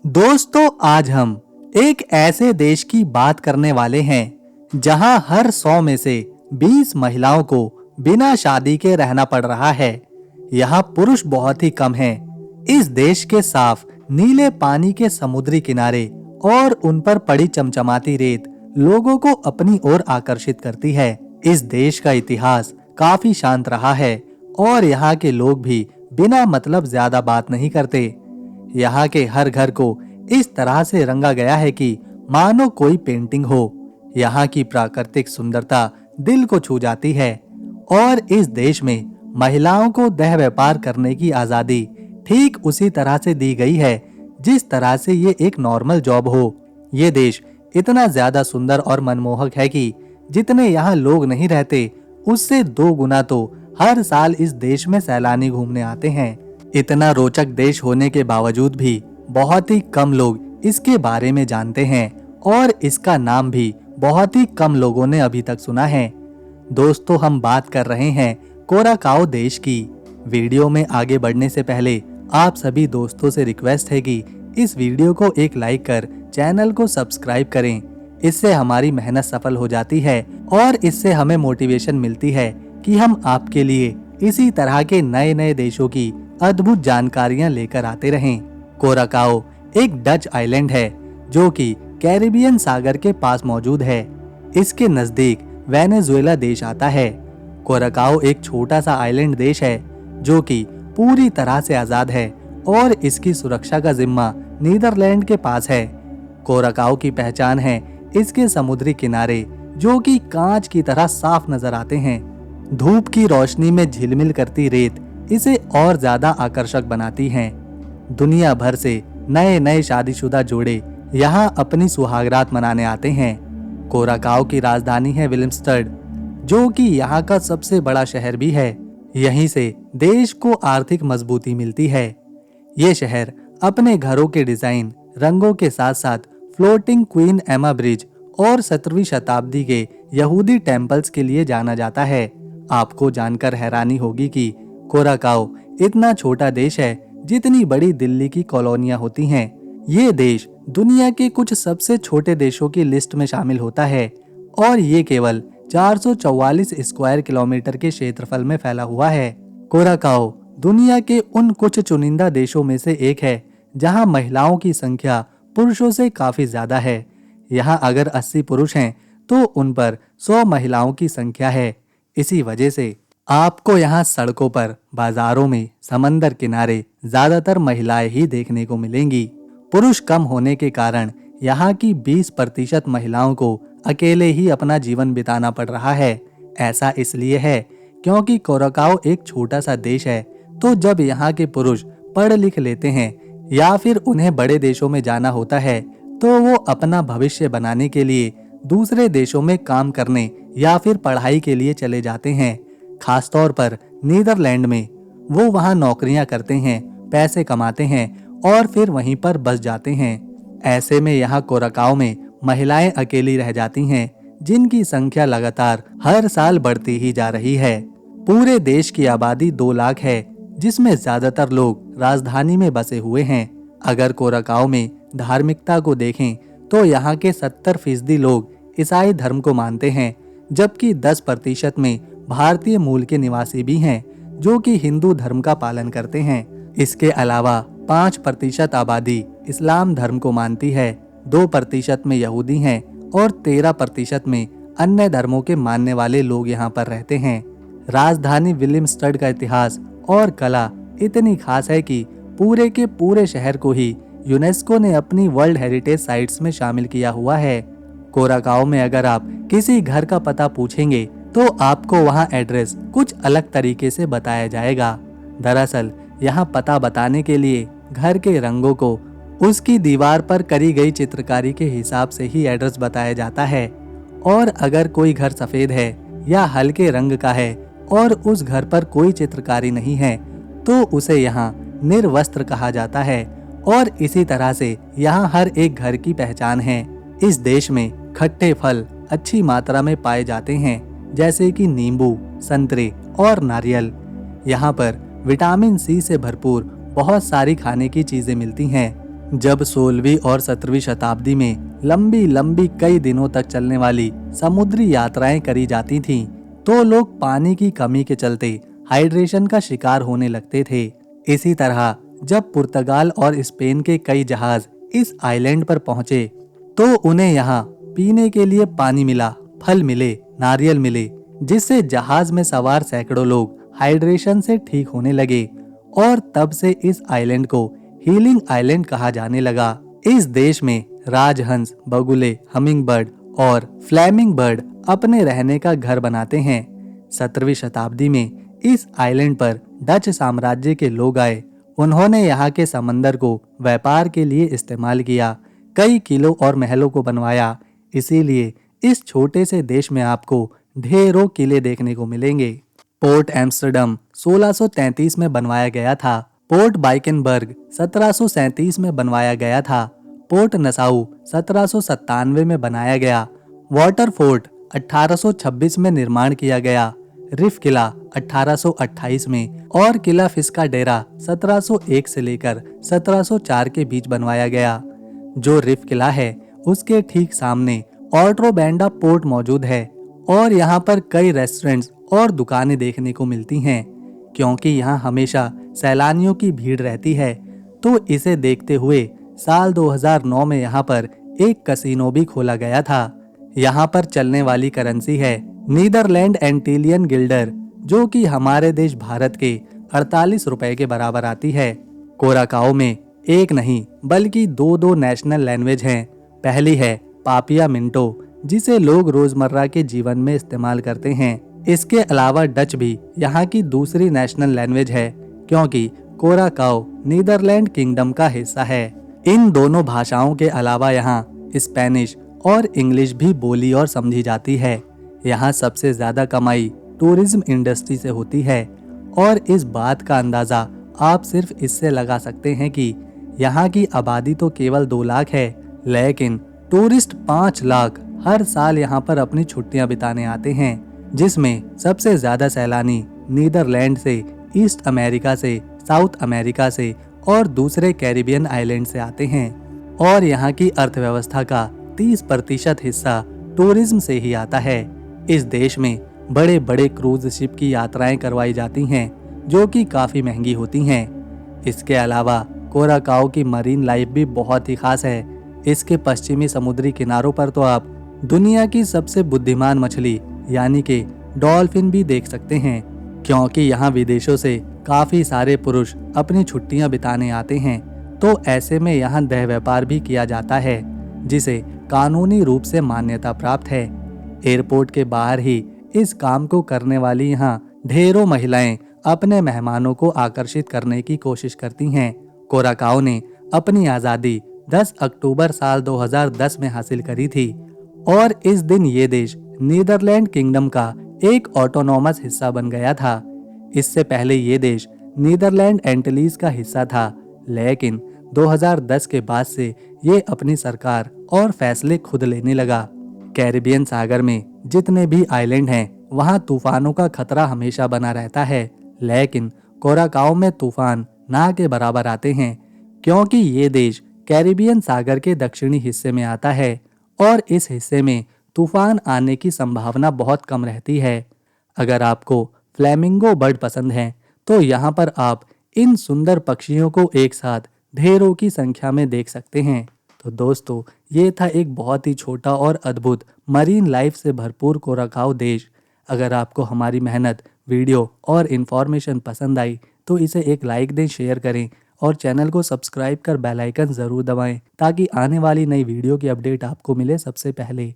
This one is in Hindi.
दोस्तों, आज हम एक ऐसे देश की बात करने वाले हैं जहां हर 100 में से 20 महिलाओं को बिना शादी के रहना पड़ रहा है। यहाँ पुरुष बहुत ही कम हैं। इस देश के साफ नीले पानी के समुद्री किनारे और उन पर पड़ी चमचमाती रेत लोगों को अपनी ओर आकर्षित करती है। इस देश का इतिहास काफी शांत रहा है और यहाँ के लोग भी बिना मतलब ज्यादा बात नहीं करते। यहाँ के हर घर को इस तरह से रंगा गया है कि मानो कोई पेंटिंग हो। यहाँ की प्राकृतिक सुंदरता दिल को छू जाती है और इस देश में महिलाओं को देह व्यापार करने की आजादी ठीक उसी तरह से दी गई है जिस तरह से ये एक नॉर्मल जॉब हो। ये देश इतना ज्यादा सुंदर और मनमोहक है कि जितने यहाँ लोग नहीं रहते उससे 2 गुना तो हर साल इस देश में सैलानी घूमने आते हैं। इतना रोचक देश होने के बावजूद भी बहुत ही कम लोग इसके बारे में जानते हैं और इसका नाम भी बहुत ही कम लोगों ने अभी तक सुना है। दोस्तों, हम बात कर रहे हैं कोराकाओ देश की। वीडियो में आगे बढ़ने से पहले आप सभी दोस्तों से रिक्वेस्ट है कि इस वीडियो को एक लाइक कर चैनल को सब्सक्राइब करें। इससे हमारी मेहनत सफल हो जाती है और इससे हमें मोटिवेशन मिलती है कि हम आपके लिए इसी तरह के नए नए देशों की अद्भुत जानकारियां लेकर आते रहें। कोराकाओ एक डच आइलैंड है जो कि कैरिबियन सागर के पास मौजूद है। इसके नजदीक वेनेजुएला देश आता है। कोराकाओ एक छोटा सा आइलैंड देश है जो कि पूरी तरह से आजाद है और इसकी सुरक्षा का जिम्मा नीदरलैंड के पास है। कोराकाओ की पहचान है इसके समुद्री किनारे जो कि कांच की तरह साफ नजर आते हैं। धूप की रोशनी में झिलमिल करती रेत इसे और ज्यादा आकर्षक बनाती हैं। दुनिया भर से नए नए शादीशुदा जोड़े यहाँ अपनी सुहागरात मनाने आते हैं। कोराकाओ की राजधानी है विलिम्सस्टड जो कि यहाँ का सबसे बड़ा शहर भी है। यहीं से देश को आर्थिक मजबूती मिलती है। ये शहर अपने घरों के डिजाइन, रंगों के साथ साथ फ्लोटिंग क्वीन एमा ब्रिज और 17वीं शताब्दी के यहूदी टेम्पल्स के लिए जाना जाता है। आपको जानकर हैरानी होगी कि कोराकाओ इतना छोटा देश है जितनी बड़ी दिल्ली की कॉलोनियां होती हैं। ये देश दुनिया के कुछ सबसे छोटे देशों की लिस्ट में शामिल होता है और ये केवल 444 स्क्वायर किलोमीटर के क्षेत्रफल में फैला हुआ है। कोराकाओ दुनिया के उन कुछ चुनिंदा देशों में से एक है जहां महिलाओं की संख्या पुरुषों से काफी ज्यादा है। यहाँ अगर 80 पुरुष हैं तो उन पर 100 महिलाओं की संख्या है। इसी वजह से आपको यहाँ सड़कों पर, बाजारों में, समंदर किनारे ज्यादातर महिलाएं ही देखने को मिलेंगी। पुरुष कम होने के कारण यहाँ की 20% महिलाओं को अकेले ही अपना जीवन बिताना पड़ रहा है। ऐसा इसलिए है क्योंकि कोराकाओ एक छोटा सा देश है, तो जब यहाँ के पुरुष पढ़ लिख लेते हैं या फिर उन्हें बड़े देशों में जाना होता है तो वो अपना भविष्य बनाने के लिए दूसरे देशों में काम करने या फिर पढ़ाई के लिए चले जाते हैं। खासतौर पर नीदरलैंड में वो वहाँ नौकरियां करते हैं, पैसे कमाते हैं और फिर वहीं पर बस जाते हैं। ऐसे में यहाँ कोराकाओ में महिलाएं अकेली रह जाती हैं जिनकी संख्या लगातार हर साल बढ़ती ही जा रही है। पूरे देश की आबादी 2 लाख है जिसमें ज्यादातर लोग राजधानी में बसे हुए हैं। अगर कोराकाओ में धार्मिकता को देखें तो यहाँ के 70% लोग ईसाई धर्म को मानते हैं जबकि 10% में भारतीय मूल के निवासी भी हैं जो कि हिंदू धर्म का पालन करते हैं। इसके अलावा 5% आबादी इस्लाम धर्म को मानती है, 2% में यहूदी हैं और 13% में अन्य धर्मों के मानने वाले लोग यहाँ पर रहते हैं। राजधानी विलिम्सस्टड का इतिहास और कला इतनी खास है कि पूरे के पूरे शहर को ही यूनेस्को ने अपनी वर्ल्ड हेरिटेज साइट्स में शामिल किया हुआ है। कोराकाओ में अगर आप किसी घर का पता पूछेंगे तो आपको वहाँ एड्रेस कुछ अलग तरीके से बताया जाएगा। दरअसल यहाँ पता बताने के लिए घर के रंगों को उसकी दीवार पर करी गई चित्रकारी के हिसाब से ही एड्रेस बताया जाता है और अगर कोई घर सफेद है या हल्के रंग का है और उस घर पर कोई चित्रकारी नहीं है तो उसे यहाँ निर्वस्त्र कहा जाता है और इसी तरह से यहाँ हर एक घर की पहचान है। इस देश में खट्टे फल अच्छी मात्रा में पाए जाते हैं जैसे कि नींबू, संतरे और नारियल। यहाँ पर विटामिन सी से भरपूर बहुत सारी खाने की चीजें मिलती हैं। जब 16वीं और 17वीं शताब्दी में लंबी लंबी कई दिनों तक चलने वाली समुद्री यात्राएं करी जाती थीं, तो लोग पानी की कमी के चलते हाइड्रेशन का शिकार होने लगते थे। इसी तरह जब पुर्तगाल और स्पेन के कई जहाज इस आइलैंड पर पहुंचे, तो उन्हें यहाँ पीने के लिए पानी मिला, फल मिले, नारियल मिले, जिससे जहाज में सवार सैकड़ों लोग हाइड्रेशन से ठीक होने लगे और तब से इस आइलैंड को हीलिंग आइलैंड कहा जाने लगा। इस देश में राजहंस, बगुले, हमिंगबर्ड और फ्लैमिंग बर्ड अपने रहने का घर बनाते हैं। 17वीं शताब्दी में इस आइलैंड पर डच साम्राज्य के लोग आए। उन्होंने यहाँ के समंदर को व्यापार के लिए इस्तेमाल किया, कई किलों और महलों को बनवाया। इसीलिए इस छोटे से देश में आपको ढेरों किले देखने को मिलेंगे। पोर्ट एम्स्टर्डम 1633 में बनवाया गया था। पोर्ट बाइकेनबर्ग 1737 में बनवाया गया था। पोर्ट नसाउ 1797 में बनाया गया। वाटरफोर्ट 1826 में निर्माण किया गया। रिफ किला 1828 में और किला फिस्काडेरा 1701 से लेकर 1704 के बीच बनवाया गया। जो रिफ किला है उसके ठीक सामने ऑर्ट्रोबैंडा पोर्ट मौजूद है और यहाँ पर कई रेस्टोरेंट्स और दुकानें देखने को मिलती हैं। क्योंकि यहाँ हमेशा सैलानियों की भीड़ रहती है, तो इसे देखते हुए साल 2009 में यहाँ पर एक कसिनो भी खोला गया था। यहाँ पर चलने वाली करेंसी है नीदरलैंड एंटीलियन गिल्डर, जो कि हमारे देश भारत के 48 रुपए के बराबर आती है। कोराकाओ में एक नहीं बल्कि दो नेशनल लैंग्वेज हैं। पहली है पापिया मिंटो, जिसे लोग रोजमर्रा के जीवन में इस्तेमाल करते हैं। इसके अलावा डच भी यहाँ की दूसरी नेशनल लैंग्वेज है, क्योंकि कोराकाओ नीदरलैंड किंगडम का हिस्सा है। इन दोनों भाषाओं के अलावा यहाँ स्पेनिश और इंग्लिश भी बोली और समझी जाती है। यहाँ सबसे ज्यादा कमाई टूरिज्म इंडस्ट्री से होती है और इस बात का अंदाजा आप सिर्फ इससे लगा सकते हैं कि यहाँ की आबादी तो केवल 2 लाख है, लेकिन टूरिस्ट 5 लाख हर साल यहाँ पर अपनी छुट्टियां बिताने आते हैं, जिसमें सबसे ज्यादा सैलानी नीदरलैंड से, ईस्ट अमेरिका से, साउथ अमेरिका से और दूसरे कैरिबियन आइलैंड से आते हैं। और यहाँ की अर्थव्यवस्था का 30% हिस्सा टूरिज्म से ही आता है। इस देश में बड़े बड़े क्रूज शिप की यात्राएं करवाई जाती हैं, जो कि काफी महंगी होती हैं। इसके अलावा कोराकाओ की मरीन लाइफ भी बहुत ही खास है। इसके पश्चिमी समुद्री किनारों पर तो आप दुनिया की सबसे बुद्धिमान मछली यानी कि डॉल्फिन भी देख सकते हैं, क्योंकि यहाँ विदेशों से काफी सारे पुरुष अपनी छुट्टियां बिताने आते हैं। तो ऐसे में यहाँ देह व्यापार भी किया जाता है, जिसे कानूनी रूप से मान्यता प्राप्त है। एयरपोर्ट के बाहर ही इस काम को करने वाली यहाँ ढेरों महिलाएं अपने मेहमानों को आकर्षित करने की कोशिश करती हैं। कोराकाओ ने अपनी आज़ादी 10 अक्टूबर साल 2010 में हासिल करी थी और इस दिन ये देश नीदरलैंड किंगडम का एक ऑटोनॉमस हिस्सा बन गया था। इससे पहले ये देश नीदरलैंड एंटिलीज का हिस्सा था, लेकिन 2010 के बाद से ये अपनी सरकार और फैसले खुद लेने लगा। कैरिबियन सागर में जितने भी आइलैंड हैं, वहाँ तूफानों का खतरा हमेशा बना रहता है, लेकिन कोराकाओ में तूफान ना के बराबर आते हैं, क्योंकि ये देश कैरिबियन सागर के दक्षिणी हिस्से में आता है और इस हिस्से में तूफान आने की संभावना बहुत कम रहती है। अगर आपको फ्लैमिंगो बर्ड पसंद है, तो यहाँ पर आप इन सुंदर पक्षियों को एक साथ ढेरों की संख्या में देख सकते हैं। तो दोस्तों, ये था एक बहुत ही छोटा और अद्भुत मरीन लाइफ से भरपूर कोराकाओ देश। अगर आपको हमारी मेहनत, वीडियो और इन्फॉर्मेशन पसंद आई तो इसे एक लाइक दें, शेयर करें और चैनल को सब्सक्राइब कर बेल आइकन ज़रूर दबाएं, ताकि आने वाली नई वीडियो की अपडेट आपको मिले सबसे पहले।